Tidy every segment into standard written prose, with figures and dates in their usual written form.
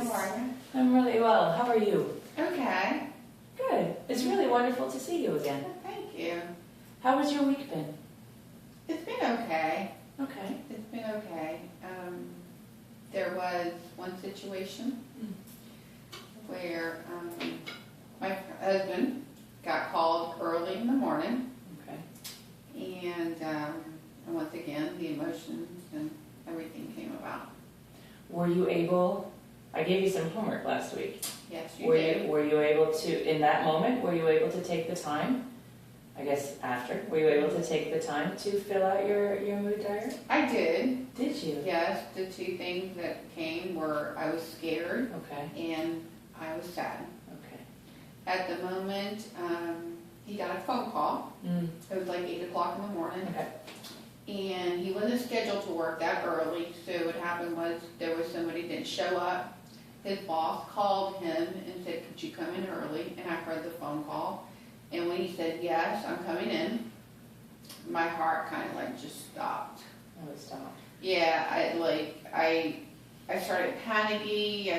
How are you? I'm really well. How are you? Okay. Good. It's really wonderful to see you again. Thank you. How has your week been? It's been okay. Okay. It's been okay. There was one situation where my husband got called early in the morning, Okay. and once again, the emotions and everything came about. Were you able, I gave you some homework last week. Yes, you did. Were you able to, in that moment, were you able to take the time, I guess after, were you able to take the time to fill out your mood diary? I did. Did you? Yes, the two things that came were I was scared Okay. and I was sad. Okay. At the moment, he got a phone call. Mm. It was like 8 o'clock in the morning. Okay. And he wasn't scheduled to work that early, so what happened was there was somebody that didn't show up. His boss called him and said, could you come in early? And I heard the phone call. And when he said, yes, I'm coming in, my heart kind of like just stopped. Oh, it stopped. Yeah, I started panicky.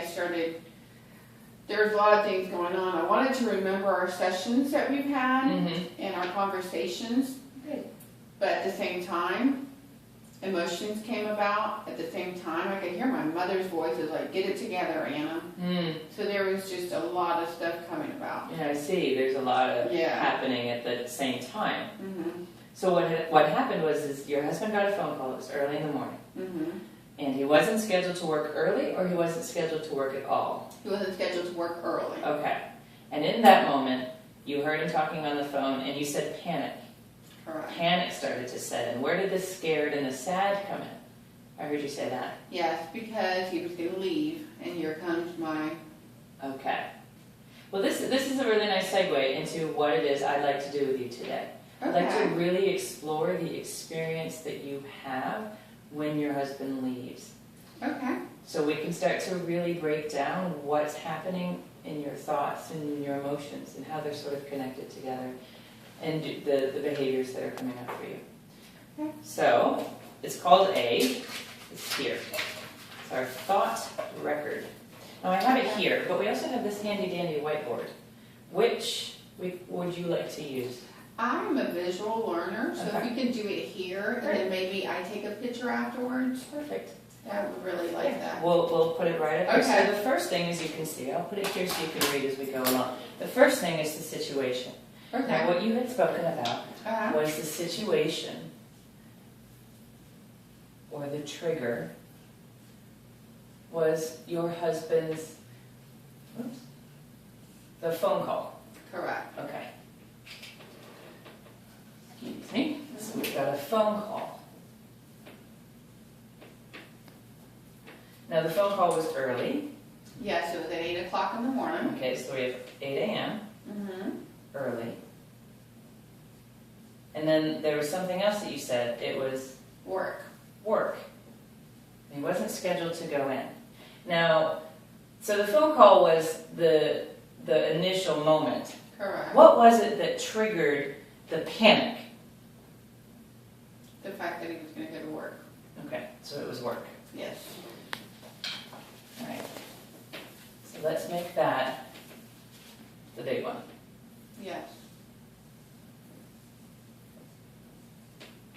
There's a lot of things going on. I wanted to remember our sessions that we've had and our conversations. Good. But at the same time, emotions came about. At the same time, I could hear my mother's voice is like, get it together, Anna. So there was just a lot of stuff coming about. Yeah, I see. There's a lot of happening at the same time. So what happened was your husband got a phone call. It was early in the morning. And he wasn't scheduled to work early, or he wasn't scheduled to work at all? He wasn't scheduled to work early. Okay. And in that moment, you heard him talking on the phone, and you said panic. Correct. Panic started to set in. Where did the scared and the sad come in? I heard you say that. Yes, because he was going to leave, and here comes my... Okay. Well, this is a really nice segue into what it is I'd like to do with you today. I'd like to really explore the experience that you have when your husband leaves. Okay. So we can start to really break down what's happening in your thoughts and in your emotions and how they're sort of connected together and the behaviors that are coming up for you. Okay. So it's called A. It's here. It's our thought record. Now I have it here, but we also have this handy dandy whiteboard. Which would you like to use? I'm a visual learner, so if you can do it here, and then maybe I take a picture afterwards. Perfect. I would really like that. We'll put it right up here. Okay. So the first thing, as you can see, I'll put it here so you can read as we go along. The first thing is the situation. Okay. Now what you had spoken about was the situation or the trigger was your husband's, the phone call. Correct. Okay. Excuse me. So we've got a phone call. Now the phone call was early. Yes, it was at 8 o'clock in the morning. Okay, so we have 8 a.m. Early. And then there was something else that you said. It was Work. He wasn't scheduled to go in. Now, so the phone call was the initial moment. Correct. What was it that triggered the panic? The fact that he was going to go to work. Okay, so it was work. Yes. All right. So let's make that the big one. Yes.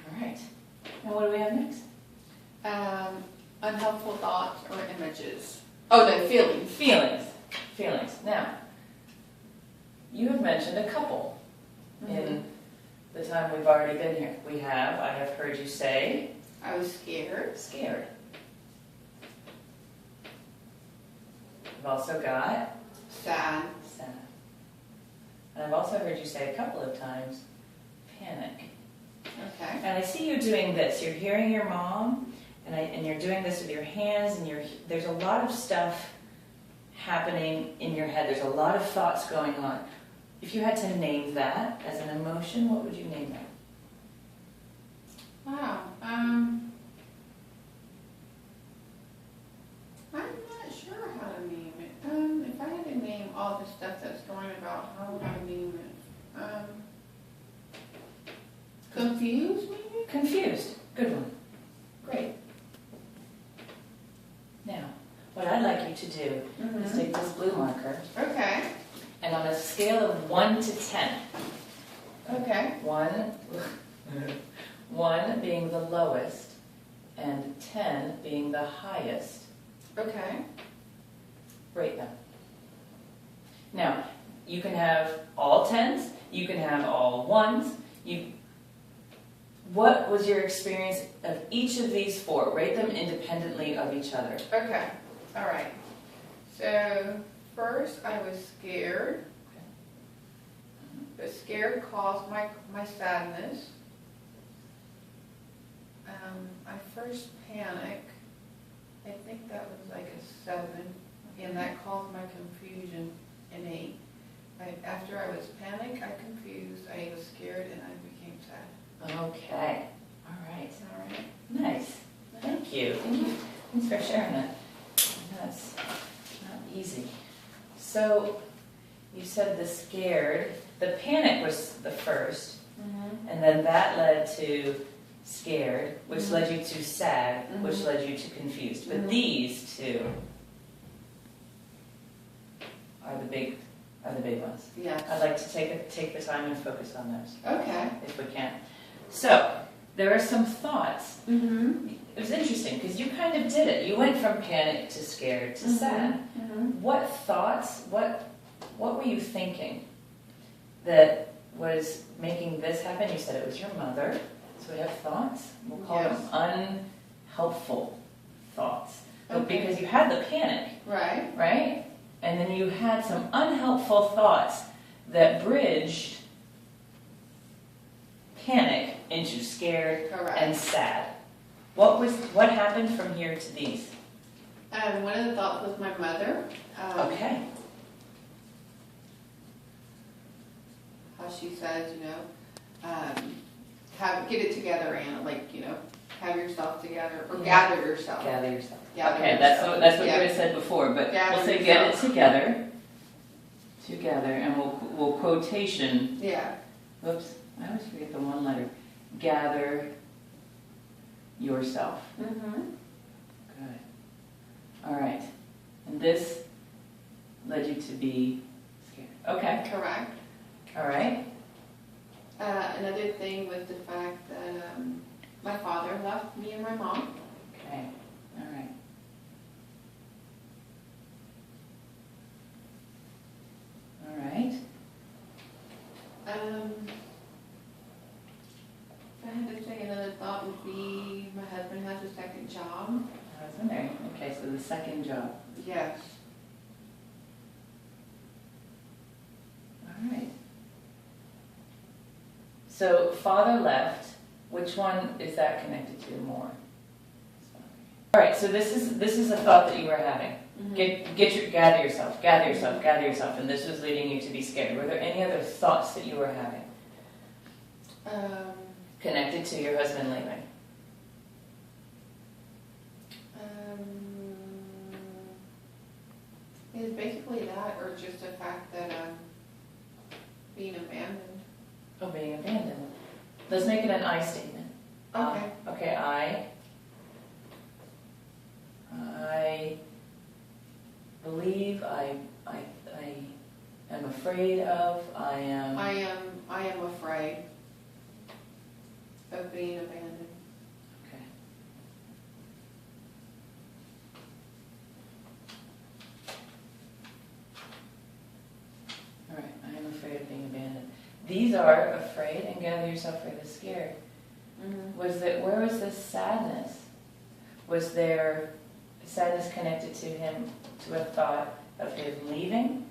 All right. Now what do we have next? Unhelpful thoughts or images. Oh, no, feelings. Feelings. Now, you have mentioned a couple in the time we've already been here. I have heard you say... I was scared. Scared. I've also got... Sad. And I've also heard you say a couple of times, panic. Okay. And I see you doing this. You're hearing your mom, and you're doing this with your hands, and there's a lot of stuff happening in your head. There's a lot of thoughts going on. If you had to name that as an emotion, what would you name that? Wow. I'm not sure how to name it. If I had to name all the stuff that's going about, how would I name it? Confused, maybe? Confused. Good one. Great. Now, what I'd like you to do is take this blue marker, Okay, and on a scale of 1 to 10, okay, 1 being the lowest and 10 being the highest, okay, rate them. Now, you can have all 10s, you can have all 1s. What was your experience of each of these 4? Rate them independently of each other. okay, all right. So, first I was scared. But scared caused my sadness. I first panicked. I think that was like a 7, and that caused my confusion, an 8. After I was panicked, I confused, I was scared, and I became sad. Okay. All right. All right. Nice. Thank you. Thanks for sharing that. That's not easy. So you said the scared, the panic was the first, and then that led to scared, which led you to sad, which led you to confused. But these two are the big ones. Yeah. I'd like to take the time and focus on those, Okay. if we can. So there are some thoughts. Mm-hmm. It was interesting because you kind of did it. You went from panic to scared to sad. What thoughts? What were you thinking that was making this happen? You said it was your mother. So we have thoughts. We'll call them unhelpful thoughts. But because you had the panic, right? And then you had some unhelpful thoughts that bridged panic into scared and sad. What happened from here to these? One of the thoughts was my mother. Okay. How she says, get it together, Anna. Have yourself together, or gather yourself. Gather yourself. Gather okay, yourself. that's what you had said before, but we'll say get it together. Together, and we'll quotation. Yeah. Whoops, I always forget the one letter. Gather yourself. Good. All right. And this led you to be scared. Okay. Correct. All right. Another thing was the fact that my father left me and my mom. Okay. All right. All right. If I had to say another thought would be my husband has a second job. Husband there. Okay, so the second job. Yes. All right. So father left. Which one is that connected to more? All right. So this is a thought that you were having. Gather yourself, and this was leading you to be scared. Were there any other thoughts that you were having connected to your husband leaving? It's basically that, or just the fact that being abandoned. Oh, being abandoned. Let's make it an I statement. Okay. Okay, I believe, I am afraid of, I am afraid of being abandoned. Okay. All right, I am afraid of being abandoned. These are afraid and gather yourself for the scared. Where was this sadness? Was there sadness connected to him, to a thought of him leaving?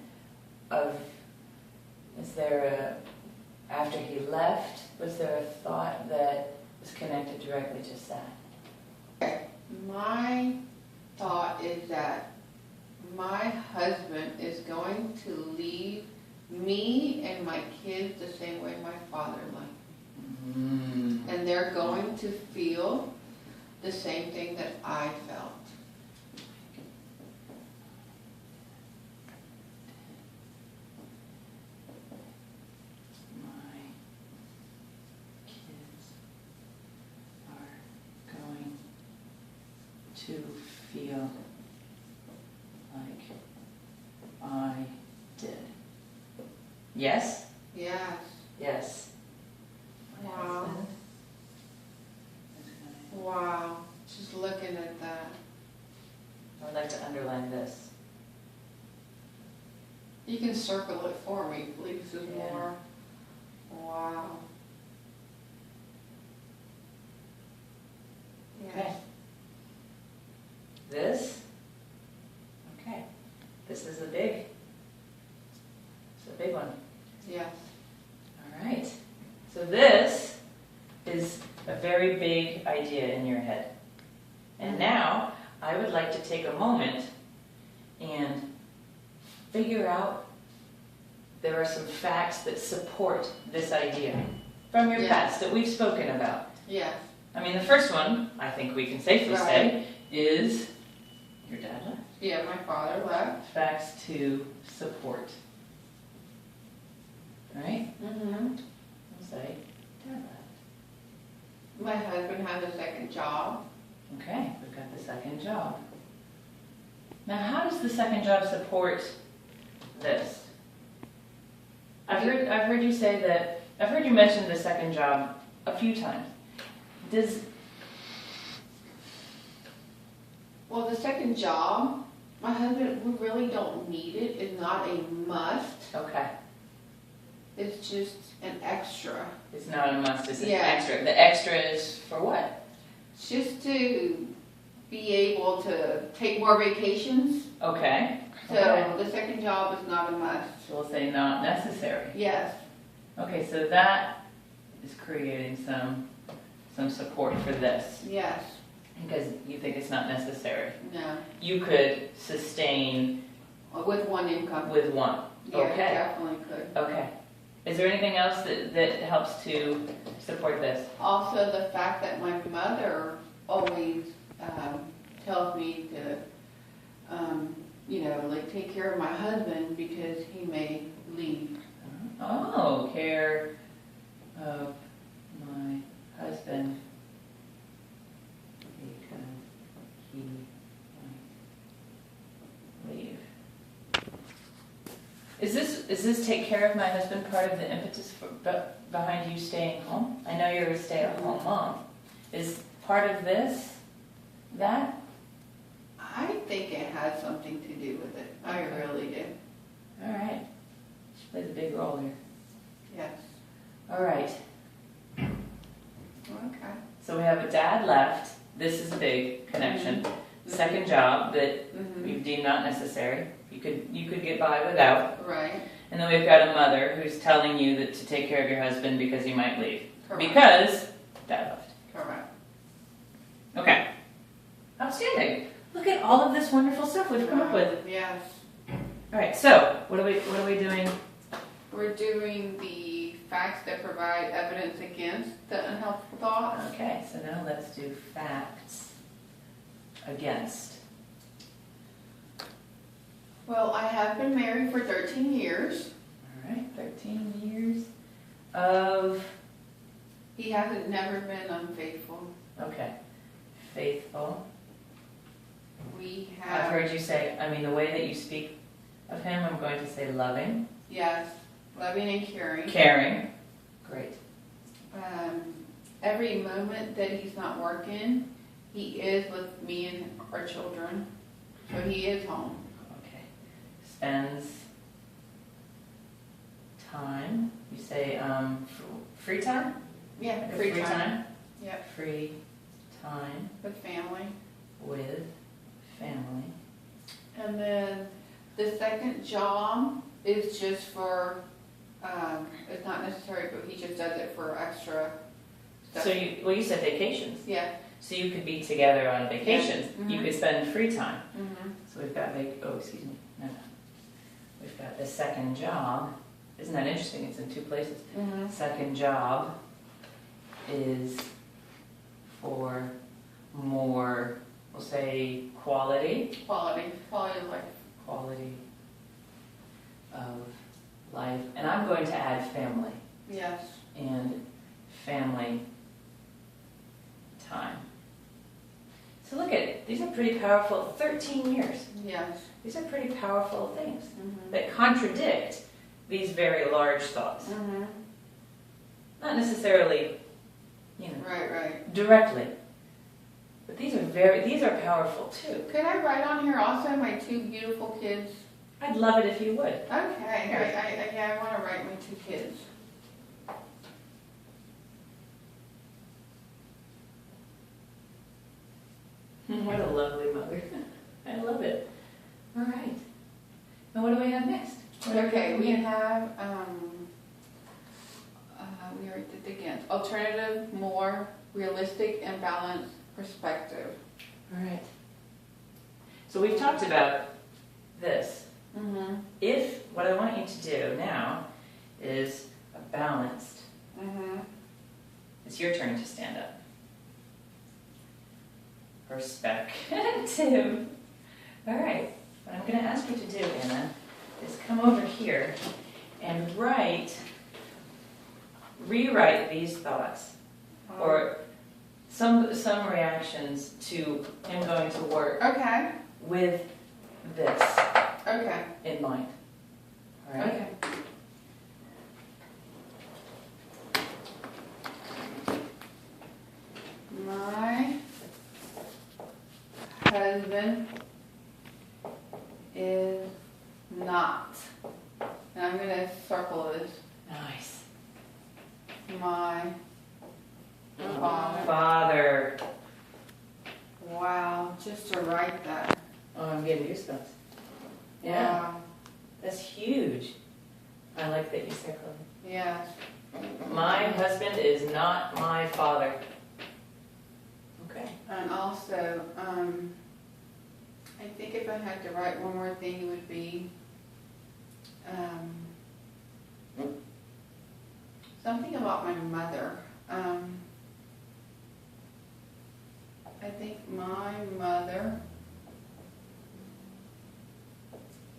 After he left, was there a thought that was connected directly to sad? Okay. My thought is that my husband is going to leave me and my kids the same way my father left. And they're going to feel the same thing that I felt. My kids are going to feel Yes? Yes. Yes. Wow. Wow. Just looking at that. I would like to underline this. You can circle it for me, please, as Yeah. more. Wow. Okay. This? Okay. This is a big one. Yes. All right. So this is a very big idea in your head. And now I would like to take a moment and figure out there are some facts that support this idea from your past that we've spoken about. Yes. I mean, the first one, I think we can safely say, is your dad left. Yeah, my father left. Facts to support. Right? Mm-hmm. We'll say dad left. My husband had a second job. Okay, we've got the second job. Now, how does the second job support this? I've heard you say that, I've heard you mention the second job a few times. Well, the second job, my husband, we really don't need it. It's not a must. Okay, It's just an extra. it's not a must, it's an Yeah. extra. The extra is for what? Just to be able to take more vacations. Okay. So Okay. the second job is not a must. So we'll say not necessary. Yes. Okay, so that is creating some support for this, Yes. because you think it's not necessary. No. You could sustain With one income. with one. Yeah, Okay. definitely could. Okay. Is there anything else that helps to support this? Also, the fact that my mother always tells me to, like take care of my husband because he may leave. Oh, care of my husband because he might leave. Is this take care of my husband part of the impetus behind you staying home? I know you're a stay-at-home mom. Is part of this that? I think it has something to do with it. I Okay. really do. All right. She plays a big role here. Yes. All right. Okay. So we have a dad left. This is a big connection. Second job that Mm-hmm. we've deemed not necessary. You could get by without. Right. And then we've got a mother who's telling you that to take care of your husband because he might leave. Correct. Because dad left. Correct. Okay. Outstanding. Look at all of this wonderful stuff we've come up with. Yes. All right. So what are we doing? We're doing the facts that provide evidence against the unhelpful thoughts. Okay. So now let's do facts against. Well, I have been married for 13 years. All right. 13 years of. He hasn't never been unfaithful. Okay. Faithful. We I've have, heard you say, I mean, the way that you speak of him, I'm going to say loving, yes, loving and caring. caring. Great. Every moment that he's not working, he is with me and our children. So he is home. Okay. Spends time. You say free time? Yeah, Like a free time. Yep, Free time with family. with family. And then the second job is just for, it's not necessary, but he just does it for extra stuff. So you said vacations. Yeah. So you could be together on vacations. Yeah. You could spend free time. Mm-hmm. So we've got excuse me. No. We've got the second job. Isn't that interesting? It's in two places. Mm-hmm. Second job is for more, we'll say quality Quality of life. of life. And I'm going to add family Yes. and family time. So look at it. These are pretty powerful, 13 years. Yes. These are pretty powerful things Mm-hmm. that contradict these very large thoughts. Mm-hmm. Not necessarily, Right. directly. But these are powerful too. Could I write on here also my 2 beautiful kids? I'd love it if you would. Okay, I want to write my 2 kids. What a lovely mother. I love it. All right. Now what do we have next? Okay, we have, we already did the again. Alternative, more realistic and balanced perspective. All right. So we've talked about this. Mm-hmm. What I want you to do now is a balanced. Mm-hmm. It's your turn to stand up. Perspective. All right. What I'm going to ask you to do, Anna, is come over here and rewrite these thoughts, or some reactions to him going to work Okay. with this Okay. in mind. All right? Okay. My husband is not, and I'm gonna circle this, Nice. my father. Father. Wow, just to write that. Oh, I'm getting goosebumps. Yeah, Wow. that's huge. I like that you circled it. Yes. My husband is not my father. Okay. And also, I think if I had to write one more thing, it would be something about my mother. I think my mother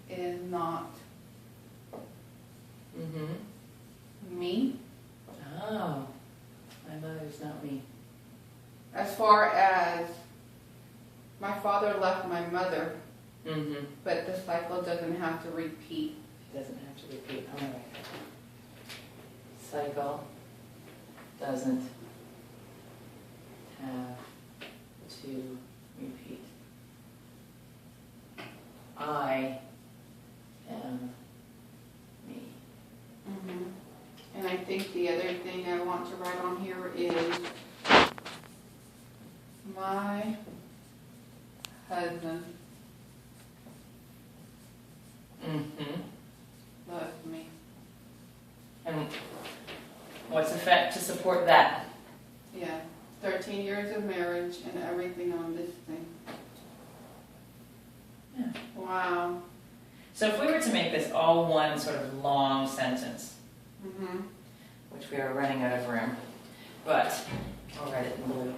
is not Mm-hmm. me. Oh, my mother's not me. As far as my father left my mother, Mm-hmm. but the cycle doesn't have to repeat. It doesn't have to repeat. All right. Cycle doesn't have to repeat. I am me. Mm-hmm. And I think the other thing I want to write on here is my husband Mm-hmm. loves me. And what's the fact to support that? Yeah, 13 years of marriage and everything on this thing. Yeah. Wow. So if we were to make this all one sort of long sentence, Mm-hmm. which we are running out of room, but I'll write it in blue.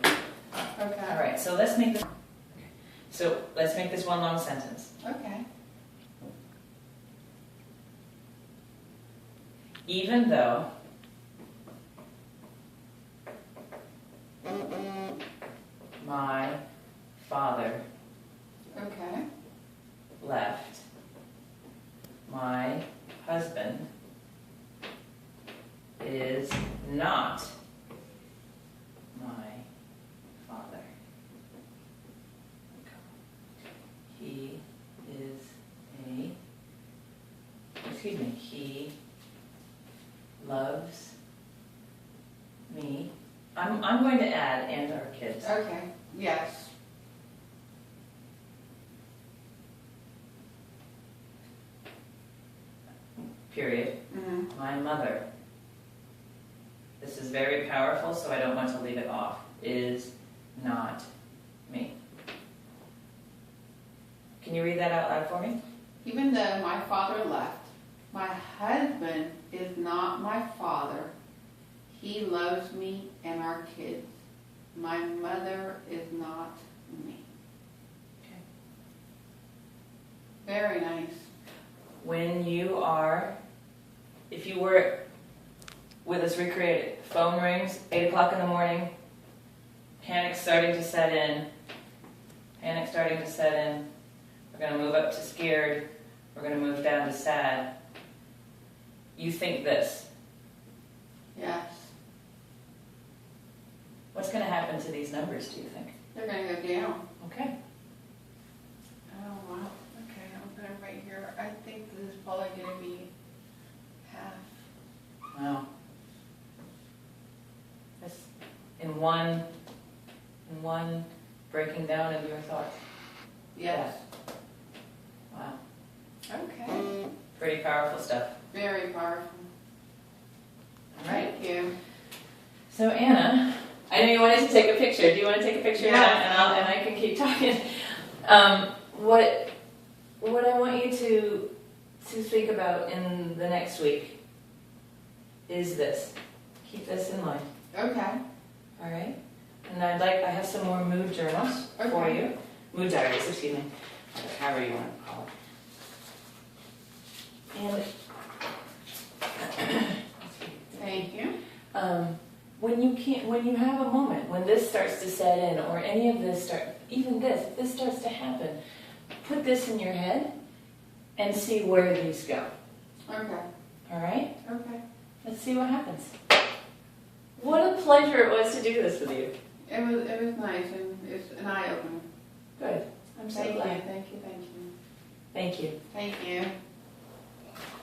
All Okay. right, so let's make this. So let's make this one long sentence. Okay. Even though my father Okay. left, my husband is not my father. He is he loves me. I'm going to add and our kids. Okay. Yes. Period. Mm-hmm. My mother. This is very powerful, so I don't want to leave it off. Is not me. Can you read that out loud for me? Even though my father left, my husband is not my father. He loves me and our kids. My mother is not me. Okay. Very nice. When you are, if you were with us, recreate it. Phone rings, 8 o'clock in the morning, panic starting to set in. We're going to move up to scared. We're going to move down to sad. you think this. Yes. What's going to happen to these numbers, do you think? They're gonna go down. Okay. Oh, wow. Okay, I'm gonna right here. I think this is probably gonna be half. Wow. That's in one breaking down of your thoughts. Yes. Wow. Okay. Pretty powerful stuff. Very powerful. All right. Thank you. So Anna, I know you wanted to take a picture. Do you want to take a picture Yeah. now? And I can keep talking. What I want you to think about in the next week is this. Keep this in mind. Okay. All right. And I have some more mood journals for Okay. you. Mood diaries, excuse me. However you want to call it. And Thank you. when you have a moment, when this starts to set in, or any of this if this starts to happen, put this in your head and see where these go. Okay. All right? Okay. Let's see what happens. What a pleasure it was to do this with you. It was nice, and it's an eye-opener. Good. I'm so Thank you, glad. thank you, thank you. Thank you. Thank you.